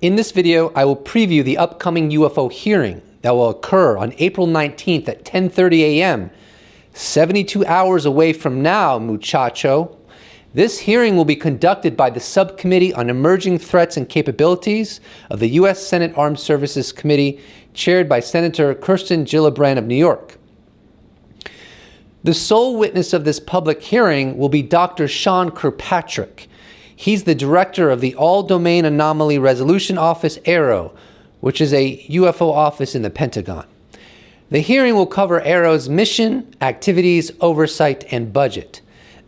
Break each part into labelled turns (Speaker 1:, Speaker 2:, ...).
Speaker 1: In this video, I will preview the upcoming UFO hearing that will occur on April 19th at 10:30 a.m., 72 hours away from now, muchacho. This hearing will be conducted by the Subcommittee on Emerging Threats and Capabilities of the U.S. Senate Armed Services Committee, chaired by Senator Kirsten Gillibrand of New York. The sole witness of this public hearing will be Dr. Sean Kirkpatrick. He's the director of the All-Domain Anomaly Resolution Office, AARO, which is a UFO office in the Pentagon. The hearing will cover AARO's mission, activities, oversight, and budget.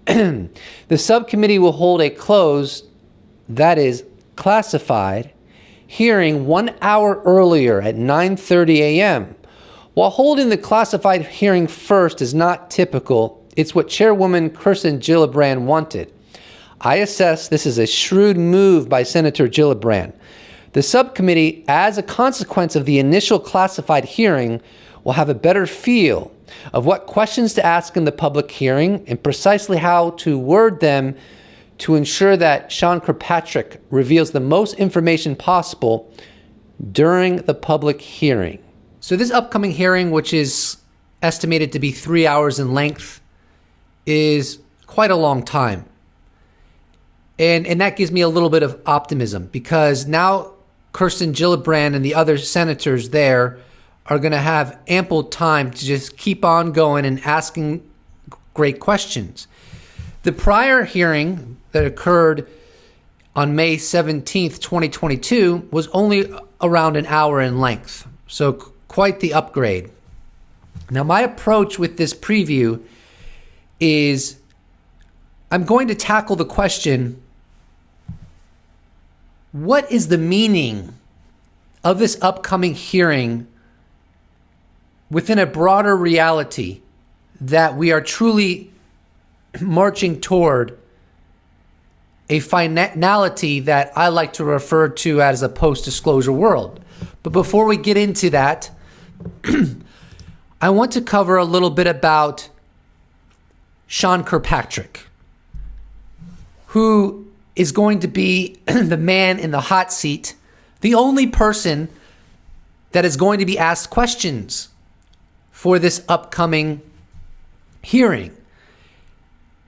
Speaker 1: The subcommittee will hold a closed, that is, classified, hearing 1 hour earlier at 9:30 a.m. While holding the classified hearing first is not typical, it's what Chairwoman Kirsten Gillibrand wanted. I assess this is a shrewd move by Senator Gillibrand. The subcommittee, as a consequence of the initial classified hearing, will have a better feel of what questions to ask in the public hearing and precisely how to word them to ensure that Sean Kirkpatrick reveals the most information possible during the public hearing. So this upcoming hearing, which is estimated to be 3 hours in length, is quite a long time. And that gives me a little bit of optimism because now Kirsten Gillibrand and the other senators there are going to have ample time to just keep on going and asking great questions. The prior hearing that occurred on May 17th, 2022 was only around an hour in length. So quite the upgrade. Now my approach with this preview is I'm going to tackle the question, what is the meaning of this upcoming hearing within a broader reality that we are truly marching toward a finality that I like to refer to as a post-disclosure world? But before we get into that, I want to cover a little bit about Sean Kirkpatrick, who is going to be the man in the hot seat, the only person that is going to be asked questions for this upcoming hearing.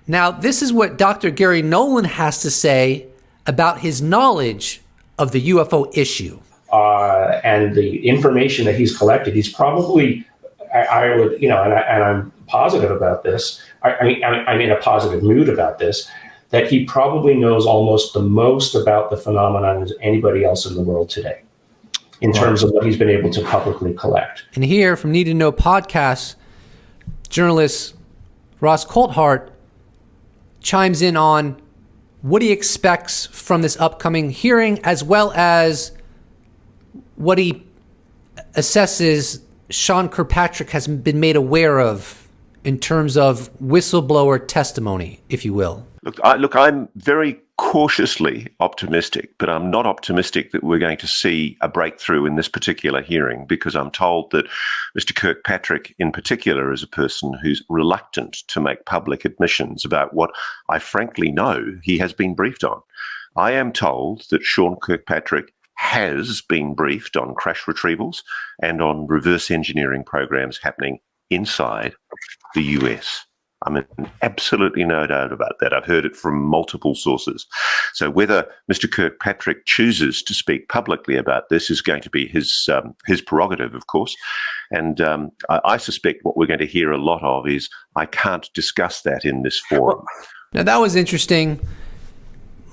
Speaker 1: Now, this is what Dr. Gary Nolan has to say about his knowledge of the UFO issue.
Speaker 2: And the information that he's collected, he's probably, I would, and I'm positive about this. I'm in a positive mood about this, that he probably knows almost the most about the phenomenon as anybody else in the world today, in terms of what he's been able to publicly collect.
Speaker 1: And here from Need to Know Podcast, journalist Ross Coulthart chimes in on what he expects from this upcoming hearing, as well as what he assesses Sean Kirkpatrick has been made aware of in terms of whistleblower testimony, if you will.
Speaker 3: Look, I'm very cautiously optimistic, but I'm not optimistic that we're going to see a breakthrough in this particular hearing, because I'm told that Mr. Kirkpatrick in particular is a person who's reluctant to make public admissions about what I frankly know he has been briefed on. I am told that Sean Kirkpatrick has been briefed on crash retrievals and on reverse engineering programs happening inside the US. I'm in absolutely no doubt about that. I've heard it from multiple sources. So whether Mr. Kirkpatrick chooses to speak publicly about this is going to be his prerogative, of course. And I suspect what we're going to hear a lot of is, I can't discuss that in this forum.
Speaker 1: Now, that was interesting.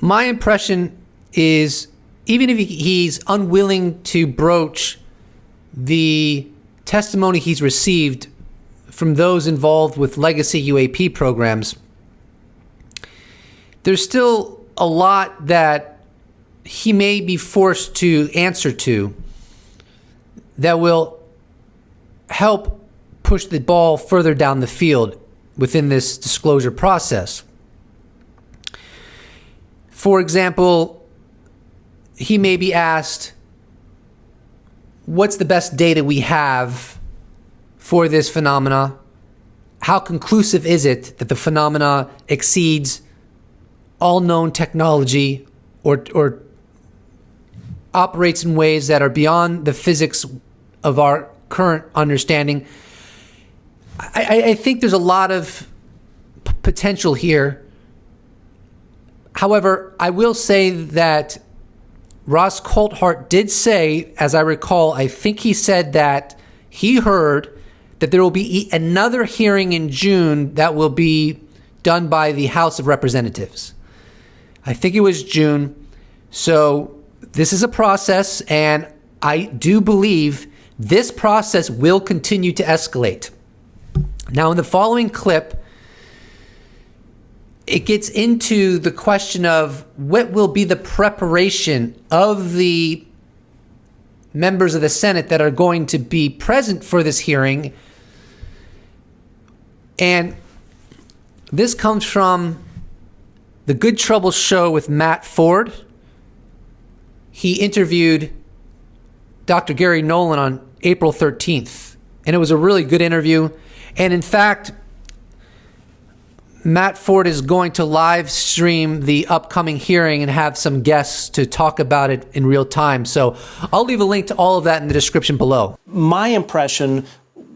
Speaker 1: My impression is, even if he's unwilling to broach the testimony he's received from those involved with legacy UAP programs, there's still a lot that he may be forced to answer to that will help push the ball further down the field within this disclosure process. For example, he may be asked, what's the best data we have for this phenomena? How conclusive is it that the phenomena exceeds all known technology or operates in ways that are beyond the physics of our current understanding. I think there's a lot of potential here. However, I will say that Ross Coulthart did say, as I recall, I think he said that he heard that there will be another hearing in June that will be done by the House of Representatives. I think it was June. So this is a process, and I do believe this process will continue to escalate. Now, in the following clip, it gets into the question of what will be the preparation of the members of the Senate that are going to be present for this hearing. And this comes from the Good Trouble Show with Matt Ford. He interviewed Dr. Gary Nolan on April 13th, and it was a really good interview. And in fact, Matt Ford is going to live stream the upcoming hearing and have some guests to talk about it in real time. So I'll leave a link to all of that in the description below.
Speaker 4: My impression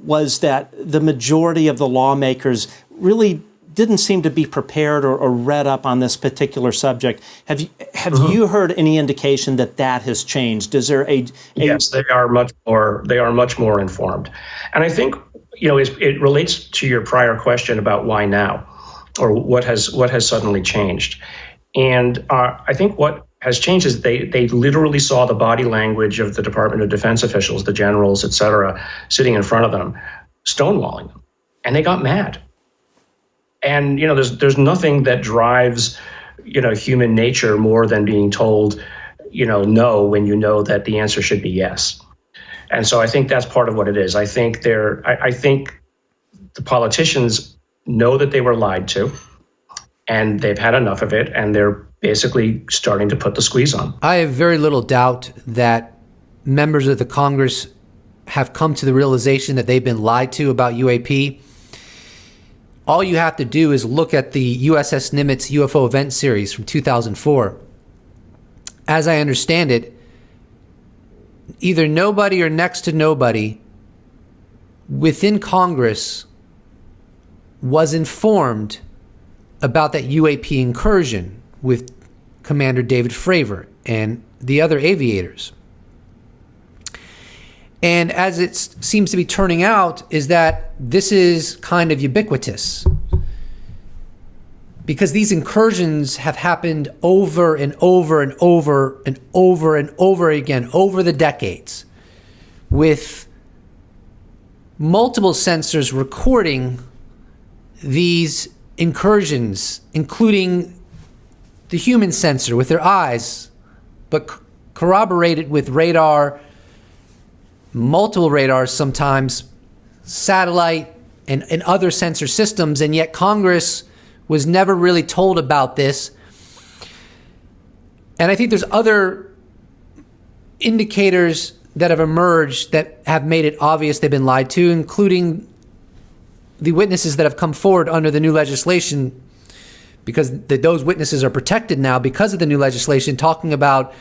Speaker 4: was that the majority of the lawmakers really didn't seem to be prepared or read up on this particular subject. Have you heard any indication that has changed? Is there a
Speaker 2: Yes, they are much more informed. And I think, it relates to your prior question about why now, or what has suddenly changed. And I think what has changed is they literally saw the body language of the Department of Defense officials, the generals, et cetera, sitting in front of them, stonewalling them, and they got mad. And there's nothing that drives human nature more than being told no when you know that the answer should be yes. And so I think that's part of what it is. I think the politicians know that they were lied to, and they've had enough of it, and they're basically starting to put the squeeze on.
Speaker 1: I have very little doubt that members of the Congress have come to the realization that they've been lied to about UAP. All you have to do is look at the USS Nimitz UFO event series from 2004. As I understand it, either nobody or next to nobody within Congress was informed about that UAP incursion with Commander David Fravor and the other aviators. And as it seems to be turning out, is that this is kind of ubiquitous, because these incursions have happened over and over and over and over and over again over the decades, with multiple sensors recording these incursions, including the human sensor with their eyes, but corroborated with radar, multiple radars sometimes, satellite, and other sensor systems. And yet Congress was never really told about this. And I think there's other indicators that have emerged that have made it obvious they've been lied to, including the witnesses that have come forward under the new legislation, because those witnesses are protected now because of the new legislation talking about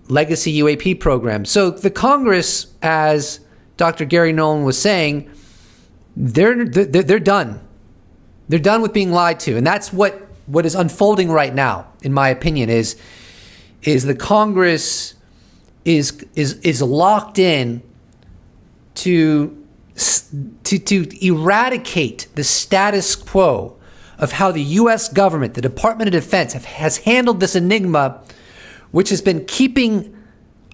Speaker 1: legacy UAP programs. So the Congress, as Dr. Gary Nolan was saying, they're done. They're done with being lied to. And that's what is unfolding right now, in my opinion, is the Congress is locked in to eradicate the status quo of how the U.S. government, the Department of Defense, has handled this enigma, which has been keeping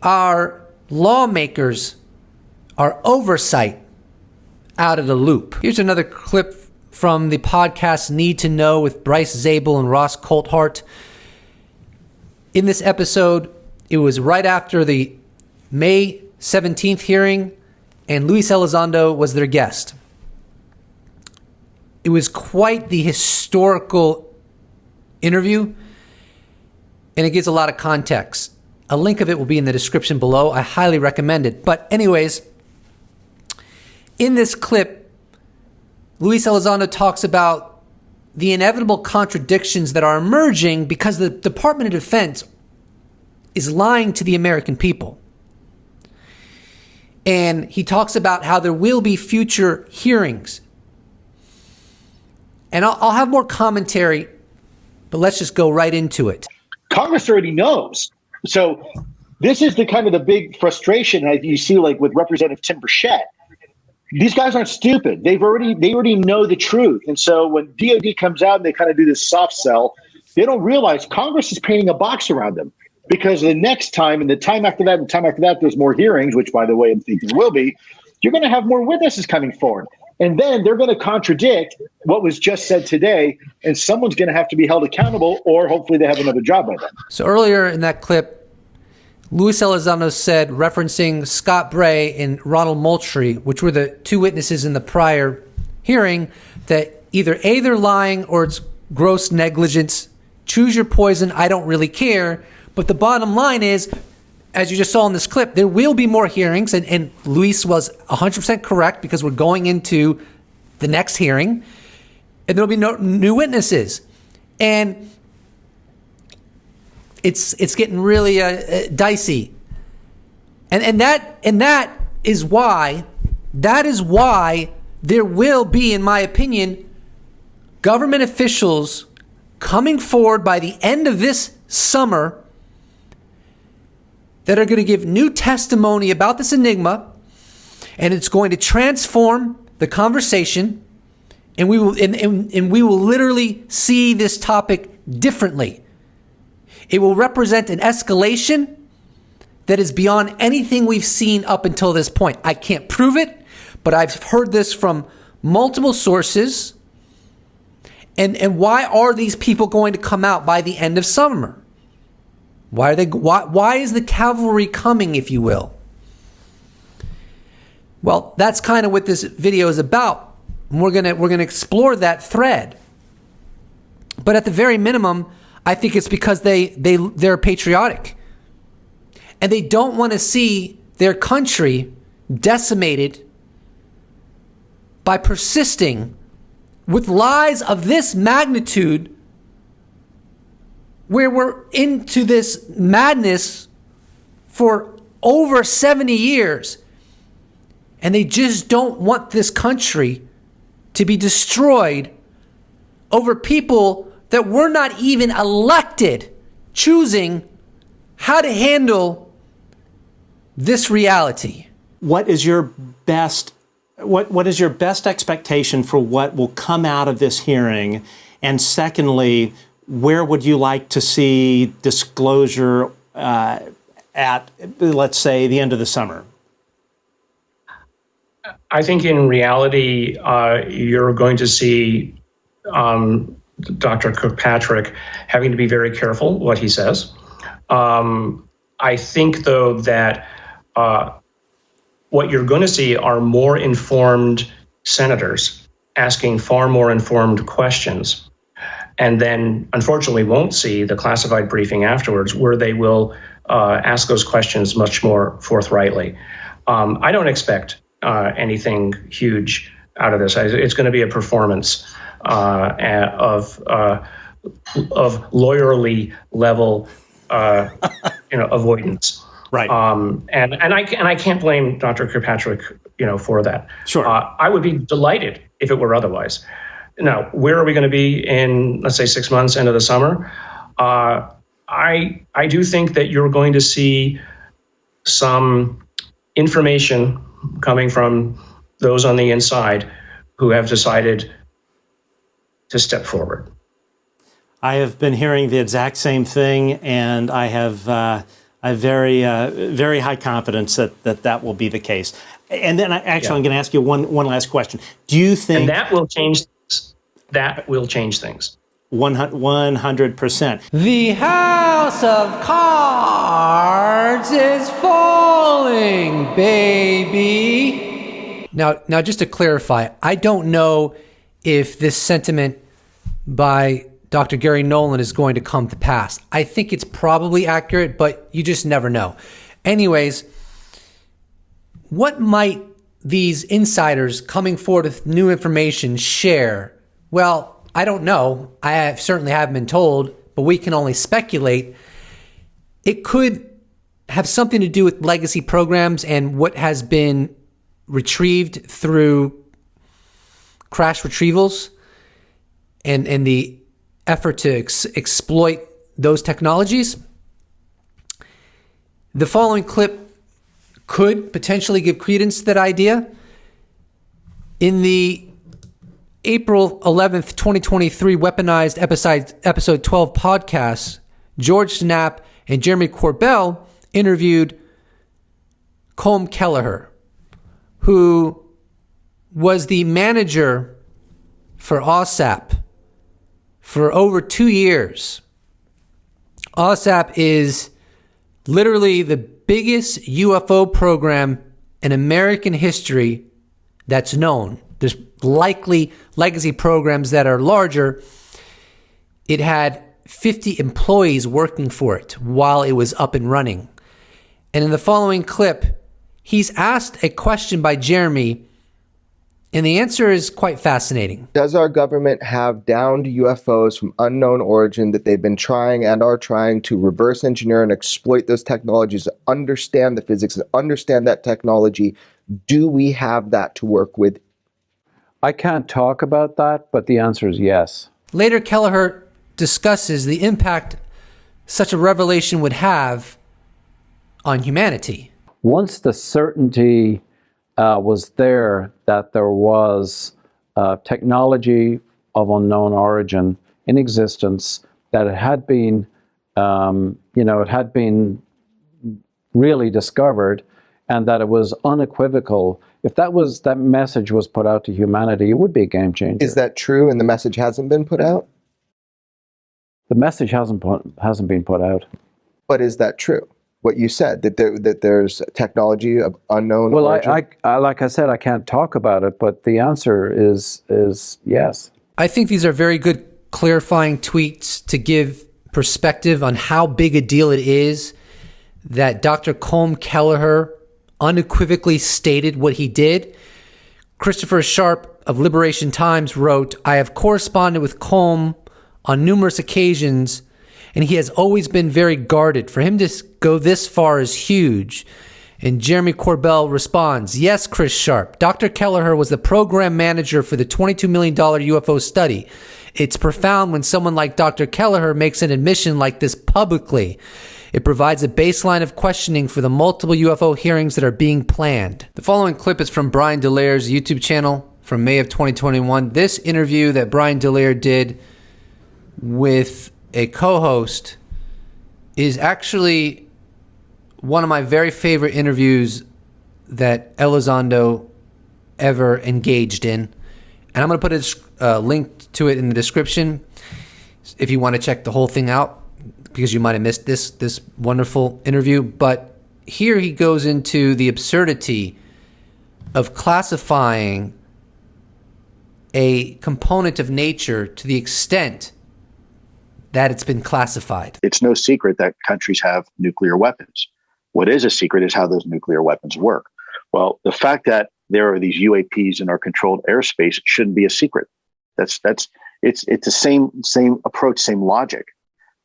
Speaker 1: our lawmakers, our oversight, out of the loop. Here's another clip from the podcast Need to Know with Bryce Zabel and Ross Coulthart. In this episode, it was right after the May 17th hearing, and Luis Elizondo was their guest. It was quite the historical interview, and it gives a lot of context. A link of it will be in the description below. I highly recommend it. But anyways, in this clip, Luis Elizondo talks about the inevitable contradictions that are emerging because the Department of Defense is lying to the American people. And he talks about how there will be future hearings. And I'll have more commentary, but let's just go right into it.
Speaker 5: Congress already knows. So this is the kind of the big frustration that you see, like with Representative Tim Burchett. These guys aren't stupid. They already know the truth. And so when DOD comes out and they kind of do this soft sell, they don't realize Congress is painting a box around them. Because the next time and the time after that and the time after that, there's more hearings, which, by the way, I'm thinking there will be. You're going to have more witnesses coming forward. And then they're going to contradict what was just said today, and someone's going to have to be held accountable, or hopefully they have another job by then.
Speaker 1: So earlier in that clip, Luis Elizondo said, referencing Scott Bray and Ronald Moultrie, which were the two witnesses in the prior hearing, that either A, they're lying, or it's gross negligence. Choose your poison. I don't really care. But the bottom line is, as you just saw in this clip, there will be more hearings, and Luis was 100% correct because we're going into the next hearing, and there'll be no new witnesses. And it's getting really dicey. And that is why there will be, in my opinion, government officials coming forward by the end of this summer that are going to give new testimony about this enigma, and it's going to transform the conversation, and we will literally see this topic differently. It will represent an escalation that is beyond anything we've seen up until this point. I can't prove it, but I've heard this from multiple sources. And why are these people going to come out by the end of summer? Why is the cavalry coming, if you will? Well, that's kind of what this video is about. And we're gonna explore that thread. But at the very minimum, I think it's because they're patriotic. And they don't want to see their country decimated by persisting with lies of this magnitude, where we're into this madness for over 70 years. And they just don't want this country to be destroyed over people that were not even elected, choosing how to handle this reality.
Speaker 4: What is your best expectation for what will come out of this hearing? And secondly, where would you like to see disclosure at, let's say, the end of the summer?
Speaker 2: I think in reality, you're going to see Dr. Kirkpatrick having to be very careful what he says. I think, though, that what you're going to see are more informed senators asking far more informed questions, and then unfortunately won't see the classified briefing afterwards, where they will ask those questions much more forthrightly. I don't expect anything huge out of this. It's going to be a performance of lawyerly level, avoidance.
Speaker 4: Right.
Speaker 2: And I can't blame Dr. Kirkpatrick, for that.
Speaker 4: Sure.
Speaker 2: I would be delighted if it were otherwise. Now, where are we going to be in, let's say, 6 months into the summer? I do think that you're going to see some information coming from those on the inside who have decided to step forward.
Speaker 4: I have been hearing the exact same thing, and I have very high confidence that will be the case. And then I'm going to ask you one last question. Do you think...
Speaker 2: And that will change things. That will change things.
Speaker 4: 100%.
Speaker 1: The house of cards is falling, baby. Now, just to clarify, I don't know if this sentiment by Dr. Gary Nolan is going to come to pass. I think it's probably accurate, but you just never know. Anyways, what might these insiders coming forward with new information share? Well, I don't know. I certainly haven't been told, but we can only speculate. it could have something to do with legacy programs and what has been retrieved through crash retrievals and the effort to exploit those technologies. The following clip could potentially give credence to that idea. In the April 11th, 2023 Weaponized episode 12 podcast, George Knapp and Jeremy Corbell interviewed Colm Kelleher, who was the manager for OSAP for over 2 years. OSAP is literally the biggest UFO program in American history that's known. There's likely legacy programs that are larger. It had 50 employees working for it while it was up and running. And in the following clip, he's asked a question by Jeremy, and the answer is quite fascinating.
Speaker 6: Does our government have downed UFOs from unknown origin that they've been trying and are trying to reverse engineer and exploit those technologies to understand the physics and understand that technology? Do we have that to work with?
Speaker 7: I can't talk about that, but the answer is yes.
Speaker 1: Later, Kelleher discusses the impact such a revelation would have on humanity.
Speaker 7: Once the certainty was there that there was technology of unknown origin in existence, that it had been, it had been really discovered, and that it was unequivocal. If that message was put out to humanity, it would be a game changer.
Speaker 6: Is that true? And the message hasn't been put out?
Speaker 7: The message hasn't been put out.
Speaker 6: But is that true? What you said, that there's technology of unknown origin?
Speaker 7: I like I said, I can't talk about it, but the answer is yes.
Speaker 1: I think these are very good clarifying tweets to give perspective on how big a deal it is that Dr. Colm Kelleher unequivocally stated what he did. Christopher Sharp of Liberation Times wrote, "I have corresponded with Colm on numerous occasions, and he has always been very guarded. For him to go this far is huge." And Jeremy Corbell responds, "Yes, Chris Sharp. Dr. Kelleher was the program manager for the $22 million UFO study. It's profound when someone like Dr. Kelleher makes an admission like this publicly. It provides a baseline of questioning for the multiple UFO hearings that are being planned." The following clip is from Brian Dalaire's YouTube channel from May of 2021. This interview that Brian Dalaire did with a co-host is actually one of my very favorite interviews that Elizondo ever engaged in. And I'm going to put a link to it in the description if you want to check the whole thing out, because you might have missed this wonderful interview. But here he goes into the absurdity of classifying a component of nature to the extent that it's been classified.
Speaker 5: It's no secret that countries have nuclear weapons. What is a secret is how those nuclear weapons work. Well, the fact that there are these UAPs in our controlled airspace shouldn't be a secret. It's the same approach, same logic.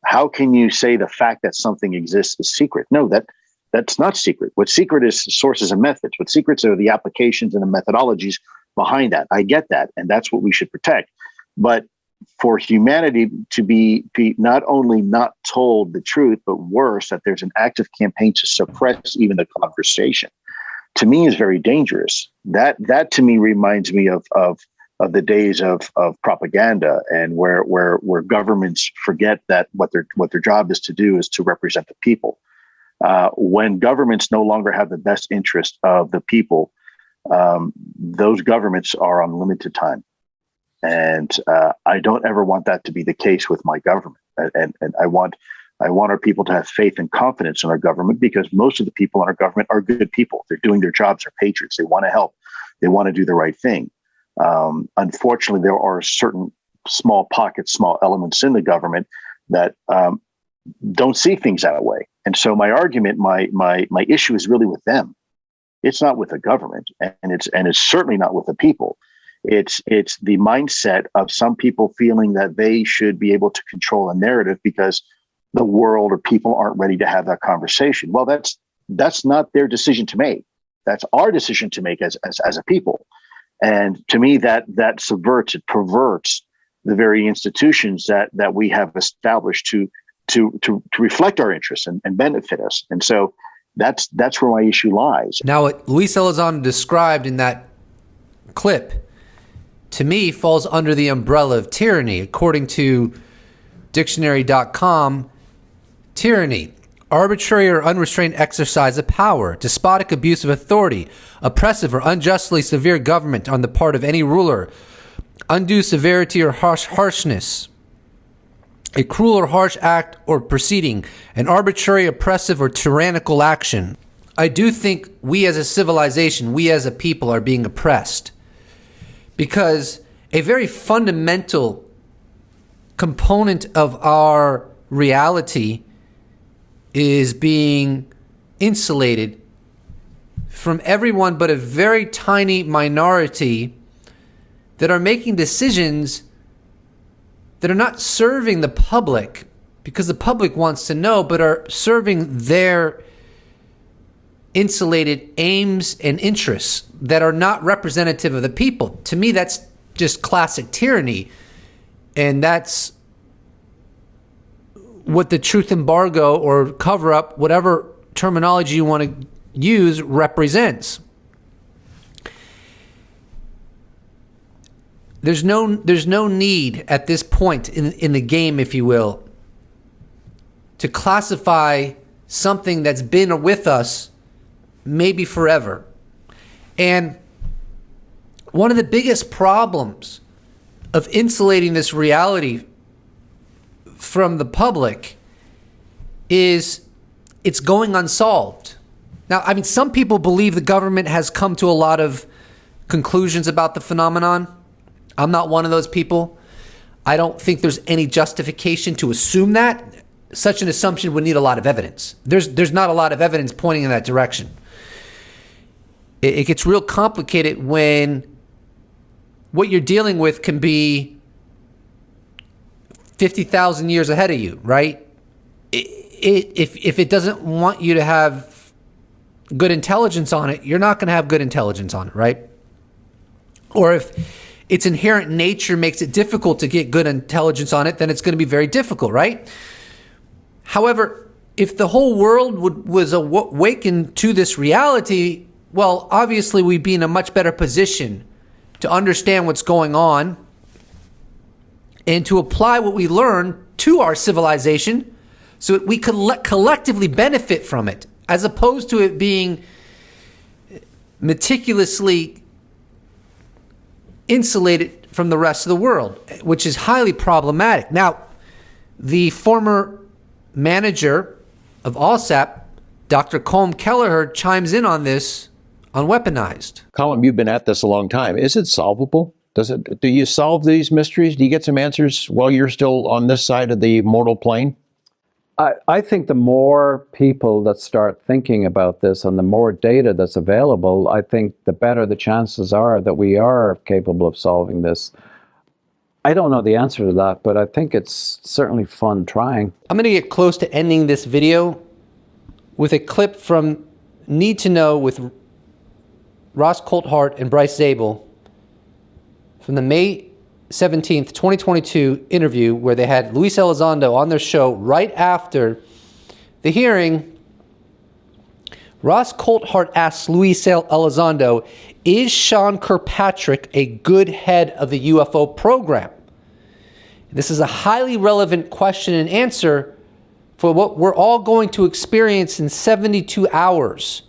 Speaker 5: How can you say the fact that something exists is secret? No, that's not secret. What's secret is sources and methods. What's secrets are the applications and the methodologies behind that. I get that, and that's what we should protect. But for humanity to be not only not told the truth, but worse, that there's an active campaign to suppress even the conversation, to me is very dangerous. That to me reminds me of the days of propaganda, and where governments forget that what their job is to do is to represent the people. When governments no longer have the best interest of the people, those governments are on limited time. And I don't ever want that to be the case with my government. And I want our people to have faith and confidence in our government, because most of the people in our government are good people. They're doing their jobs. They're patriots. They want to help. They want to do the right thing. Unfortunately, there are certain small pockets, small elements in the government that don't see things that way. And so my argument, my issue is really with them. It's not with the government, and it's certainly not with the people. It's the mindset of some people feeling that they should be able to control a narrative because the world or people aren't ready to have that conversation. Well, that's not their decision to make. That's our decision to make as a people. And to me, that subverts, it perverts the very institutions that we have established to reflect our interests and benefit us. And so that's where my issue lies.
Speaker 1: Now, what Luis Elizondo described in that clip, to me, falls under the umbrella of tyranny. According to dictionary.com, tyranny, arbitrary or unrestrained exercise of power, despotic abuse of authority, oppressive or unjustly severe government on the part of any ruler, undue severity or harshness, a cruel or harsh act or proceeding, an arbitrary, oppressive, or tyrannical action. I do think we as a civilization, we as a people are being oppressed because a very fundamental component of our reality is being insulated from everyone but a very tiny minority that are making decisions that are not serving the public because the public wants to know, but are serving their insulated aims and interests that are not representative of the people. To me, that's just classic tyranny. And that's what the truth embargo or cover up, whatever terminology you want to use, represents. There's no need at this point in the game, if you will, to classify something that's been with us maybe forever. And one of the biggest problems of insulating this reality from the public is it's going unsolved. Now, I mean, some people believe the government has come to a lot of conclusions about the phenomenon. I'm not one of those people. I don't think there's any justification to assume that. Such an assumption would need a lot of evidence. There's not a lot of evidence pointing in that direction. It gets real complicated when what you're dealing with can be 50,000 years ahead of you, right? If it doesn't want you to have good intelligence on it, you're not going to have good intelligence on it, right? Or if its inherent nature makes it difficult to get good intelligence on it, then it's going to be very difficult, right? However, if the whole world was awakened to this reality, well, obviously we'd be in a much better position to understand what's going on and to apply what we learn to our civilization so that we could collectively benefit from it, as opposed to it being meticulously insulated from the rest of the world, which is highly problematic. Now, the former manager of ALSAP, Dr. Colm Kelleher, chimes in on this on Weaponized.
Speaker 8: Colm, you've been at this a long time. Is it solvable? Do you solve these mysteries? Do you get some answers while you're still on this side of the mortal plane?
Speaker 7: I think the more people that start thinking about this and the more data that's available, I think the better the chances are that we are capable of solving this. I don't know the answer to that, but I think it's certainly fun trying.
Speaker 1: I'm going to get close to ending this video with a clip from Need to Know with Ross Coulthart and Bryce Zabel from the May 17th, 2022 interview where they had Luis Elizondo on their show right after the hearing. Ross Coulthart asks Luis Elizondo, is Sean Kirkpatrick a good head of the UFO program? This is a highly relevant question and answer for what we're all going to experience in 72 hours,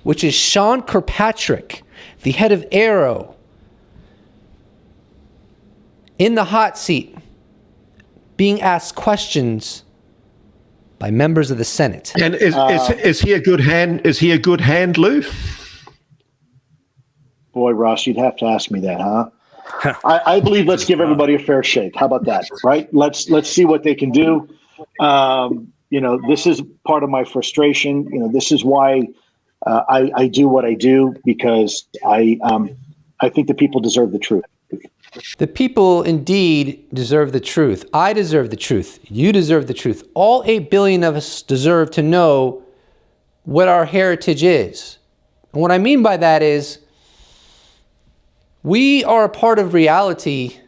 Speaker 1: which is Sean Kirkpatrick, the head of AARO, in the hot seat, being asked questions by members of the Senate.
Speaker 3: And is he a good hand? Is he a good hand, Lou?
Speaker 5: Boy, Ross, you'd have to ask me that, huh? I believe let's give everybody a fair shake. How about that, right? Let's see what they can do. This is part of my frustration. This is why I do what I do, because I think the people deserve the truth.
Speaker 1: The people indeed deserve the truth. I deserve the truth. You deserve the truth. All 8 billion of us deserve to know what our heritage is. And what I mean by that is we are a part of reality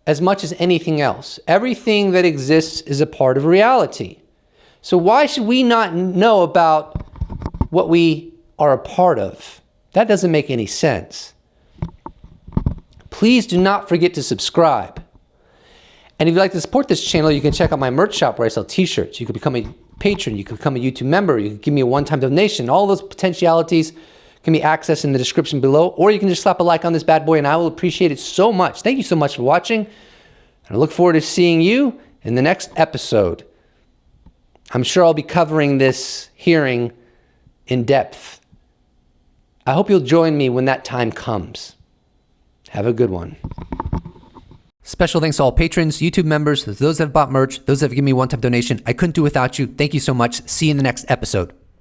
Speaker 1: as much as anything else. Everything that exists is a part of reality. So why should we not know about what we are a part of? That doesn't make any sense. Please do not forget to subscribe. And if you'd like to support this channel, you can check out my merch shop where I sell t-shirts. You can become a patron. You can become a YouTube member. You can give me a one-time donation. All those potentialities can be accessed in the description below, or you can just slap a like on this bad boy and I will appreciate it so much. Thank you so much for watching. And I look forward to seeing you in the next episode. I'm sure I'll be covering this hearing in depth. I hope you'll join me when that time comes. Have a good one. Special thanks to all patrons, YouTube members, those that have bought merch, those that have given me a one-time donation. I couldn't do without you. Thank you so much. See you in the next episode.